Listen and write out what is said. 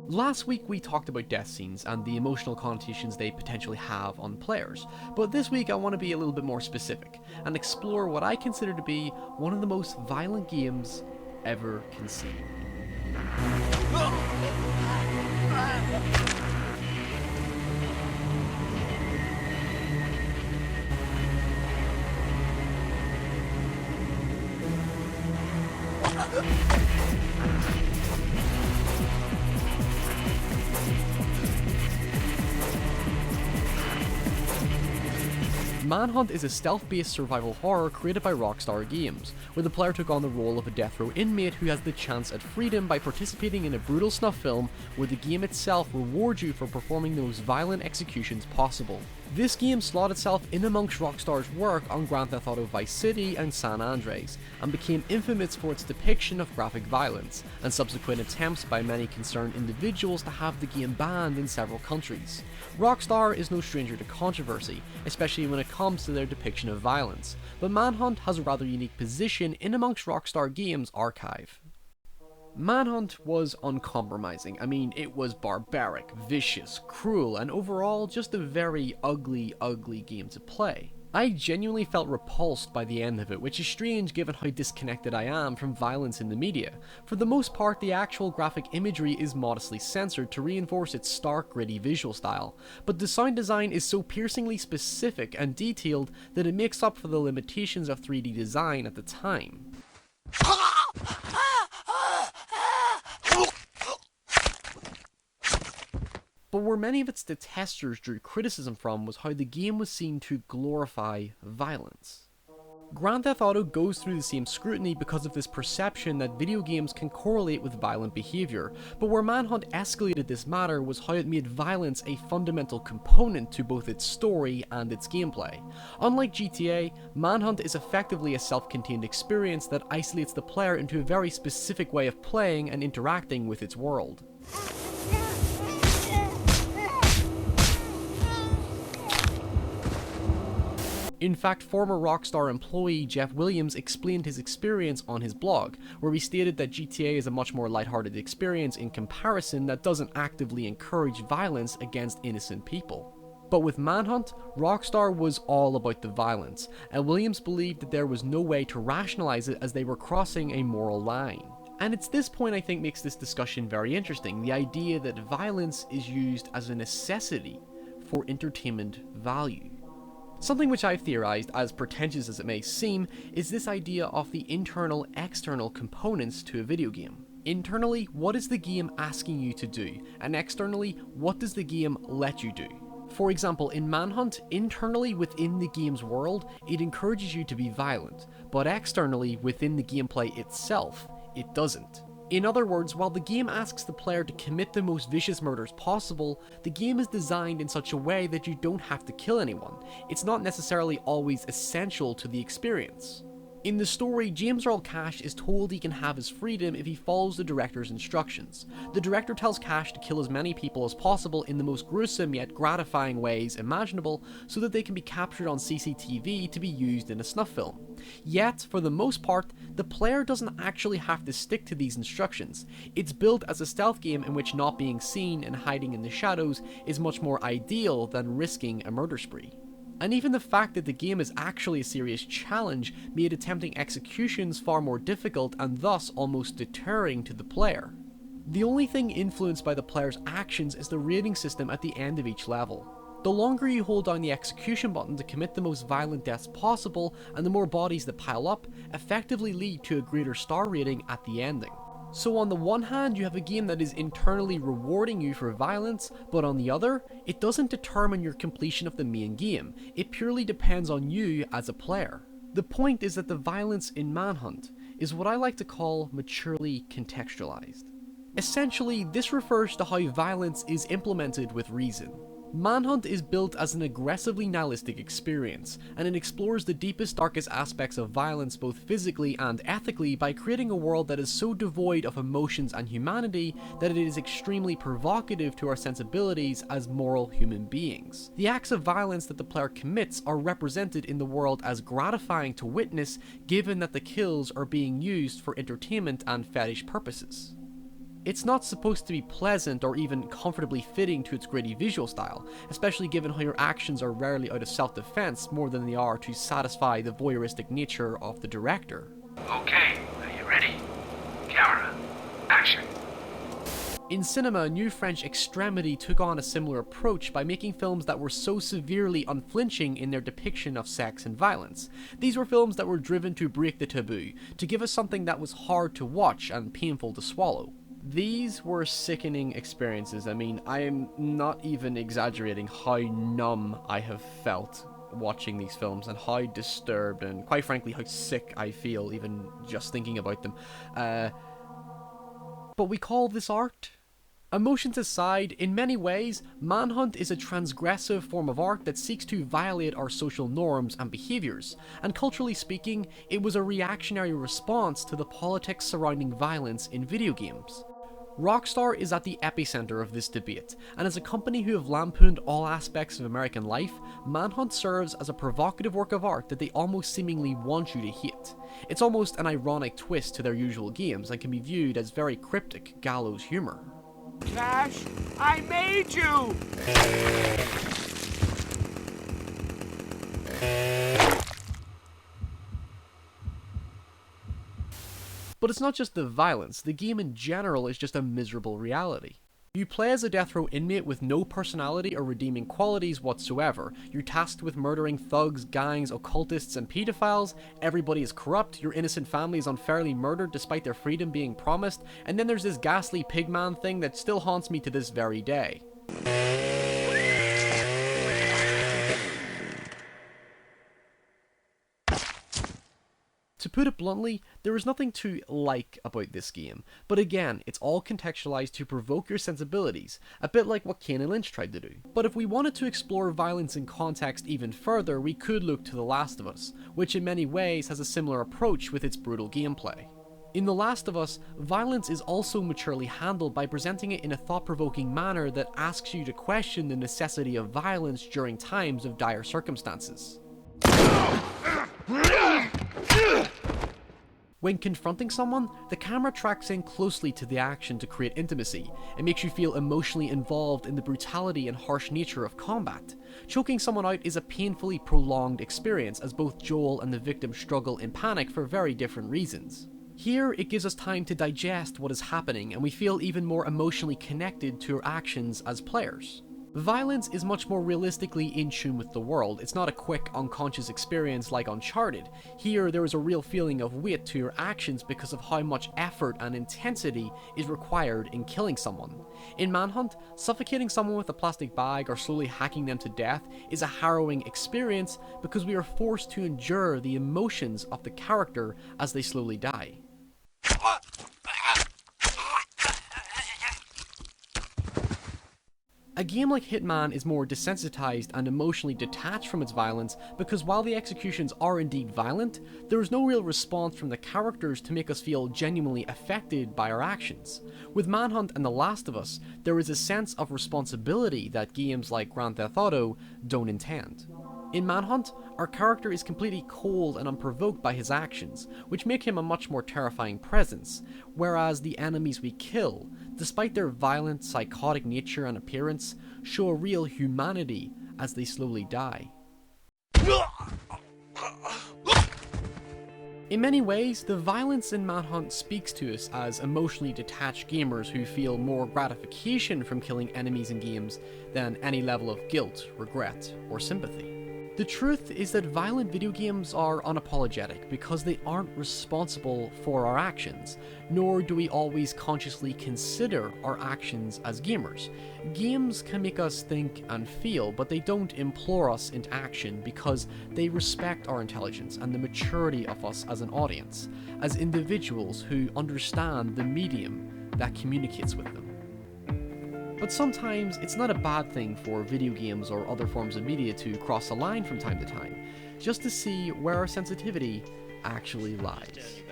Last week we talked about death scenes and the emotional connotations they potentially have on players, but this week I want to be a little bit more specific and explore what I consider to be one of the most violent games ever conceived. Manhunt is a stealth-based survival horror created by Rockstar Games, where the player took on the role of a death row inmate who has the chance at freedom by participating in a brutal snuff film where the game itself rewards you for performing the most violent executions possible. This game slotted itself in amongst Rockstar's work on Grand Theft Auto Vice City and San Andreas, and became infamous for its depiction of graphic violence, and subsequent attempts by many concerned individuals to have the game banned in several countries. Rockstar is no stranger to controversy, especially when it comes to their depiction of violence, but Manhunt has a rather unique position in amongst Rockstar Games' archive. Manhunt was uncompromising. I mean, it was barbaric, vicious, cruel, and overall just a very ugly game to play. I genuinely felt repulsed by the end of it, which is strange given how disconnected I am from violence in the media. For the most part, the actual graphic imagery is modestly censored to reinforce its stark, gritty visual style, but the sound design is so piercingly specific and detailed that it makes up for the limitations of 3D design at the time. But where many of its detesters drew criticism from was how the game was seen to glorify violence. Grand Theft Auto goes through the same scrutiny because of this perception that video games can correlate with violent behaviour, but where Manhunt escalated this matter was how it made violence a fundamental component to both its story and its gameplay. Unlike GTA, Manhunt is effectively a self-contained experience that isolates the player into a very specific way of playing and interacting with its world. In fact, former Rockstar employee Jeff Williams explained his experience on his blog, where he stated that GTA is a much more lighthearted experience in comparison that doesn't actively encourage violence against innocent people. But with Manhunt, Rockstar was all about the violence, and Williams believed that there was no way to rationalize it as they were crossing a moral line. And it's this point I think makes this discussion very interesting, the idea that violence is used as a necessity for entertainment value. Something which I've theorized, as pretentious as it may seem, is this idea of the internal-external components to a video game. Internally, what is the game asking you to do, and externally, what does the game let you do? For example, in Manhunt, internally within the game's world, it encourages you to be violent, but externally within the gameplay itself, it doesn't. In other words, while the game asks the player to commit the most vicious murders possible, the game is designed in such a way that you don't have to kill anyone. It's not necessarily always essential to the experience. In the story, James Earl Cash is told he can have his freedom if he follows the director's instructions. The director tells Cash to kill as many people as possible in the most gruesome yet gratifying ways imaginable so that they can be captured on CCTV to be used in a snuff film. Yet, for the most part, the player doesn't actually have to stick to these instructions. It's built as a stealth game in which not being seen and hiding in the shadows is much more ideal than risking a murder spree. And even the fact that the game is actually a serious challenge made attempting executions far more difficult and thus almost deterring to the player. The only thing influenced by the player's actions is the rating system at the end of each level. The longer you hold down the execution button to commit the most violent deaths possible, and the more bodies that pile up, effectively lead to a greater star rating at the ending. So on the one hand, you have a game that is internally rewarding you for violence, but on the other, it doesn't determine your completion of the main game. It purely depends on you as a player. The point is that the violence in Manhunt is what I like to call maturely contextualized. Essentially, this refers to how violence is implemented with reason. Manhunt is built as an aggressively nihilistic experience, and it explores the deepest, darkest aspects of violence both physically and ethically by creating a world that is so devoid of emotions and humanity that it is extremely provocative to our sensibilities as moral human beings. The acts of violence that the player commits are represented in the world as gratifying to witness, given that the kills are being used for entertainment and fetish purposes. It's not supposed to be pleasant or even comfortably fitting to its gritty visual style, especially given how your actions are rarely out of self-defense more than they are to satisfy the voyeuristic nature of the director. Okay, are you ready? Camera, action. In cinema, New French Extremity took on a similar approach by making films that were so severely unflinching in their depiction of sex and violence. These were films that were driven to break the taboo, to give us something that was hard to watch and painful to swallow. These were sickening experiences. I mean, I am not even exaggerating how numb I have felt watching these films and how disturbed and, quite frankly, how sick I feel even just thinking about them. But we call this art? Emotions aside, in many ways, Manhunt is a transgressive form of art that seeks to violate our social norms and behaviours, and culturally speaking, it was a reactionary response to the politics surrounding violence in video games. Rockstar is at the epicenter of this debate, and as a company who have lampooned all aspects of American life, Manhunt serves as a provocative work of art that they almost seemingly want you to hate. It's almost an ironic twist to their usual games and can be viewed as very cryptic gallows humour. Cash, I made you! But it's not just the violence, the game in general is just a miserable reality. You play as a death row inmate with no personality or redeeming qualities whatsoever. You're tasked with murdering thugs, gangs, occultists, and pedophiles. Everybody is corrupt, your innocent family is unfairly murdered despite their freedom being promised, and then there's this ghastly pigman thing that still haunts me to this very day. To put it bluntly, there is nothing to like about this game, but again, it's all contextualized to provoke your sensibilities, a bit like what Kane and Lynch tried to do. But if we wanted to explore violence in context even further, we could look to The Last of Us, which in many ways has a similar approach with its brutal gameplay. In The Last of Us, violence is also maturely handled by presenting it in a thought-provoking manner that asks you to question the necessity of violence during times of dire circumstances. When confronting someone, the camera tracks in closely to the action to create intimacy. It makes you feel emotionally involved in the brutality and harsh nature of combat. Choking someone out is a painfully prolonged experience as both Joel and the victim struggle in panic for very different reasons. Here, it gives us time to digest what is happening and we feel even more emotionally connected to our actions as players. Violence is much more realistically in tune with the world. It's not a quick, unconscious experience like Uncharted. Here, there is a real feeling of weight to your actions because of how much effort and intensity is required in killing someone. In Manhunt, suffocating someone with a plastic bag or slowly hacking them to death is a harrowing experience because we are forced to endure the emotions of the character as they slowly die. A game like Hitman is more desensitized and emotionally detached from its violence because while the executions are indeed violent, there is no real response from the characters to make us feel genuinely affected by our actions. With Manhunt and The Last of Us, there is a sense of responsibility that games like Grand Theft Auto don't intend. In Manhunt, our character is completely cold and unprovoked by his actions, which make him a much more terrifying presence, whereas the enemies we kill, despite their violent, psychotic nature and appearance, show a real humanity as they slowly die. In many ways, the violence in Manhunt speaks to us as emotionally detached gamers who feel more gratification from killing enemies in games than any level of guilt, regret, or sympathy. The truth is that violent video games are unapologetic because they aren't responsible for our actions, nor do we always consciously consider our actions as gamers. Games can make us think and feel, but they don't implore us into action because they respect our intelligence and the maturity of us as an audience, as individuals who understand the medium that communicates with them. But sometimes it's not a bad thing for video games or other forms of media to cross a line from time to time, just to see where our sensitivity actually lies.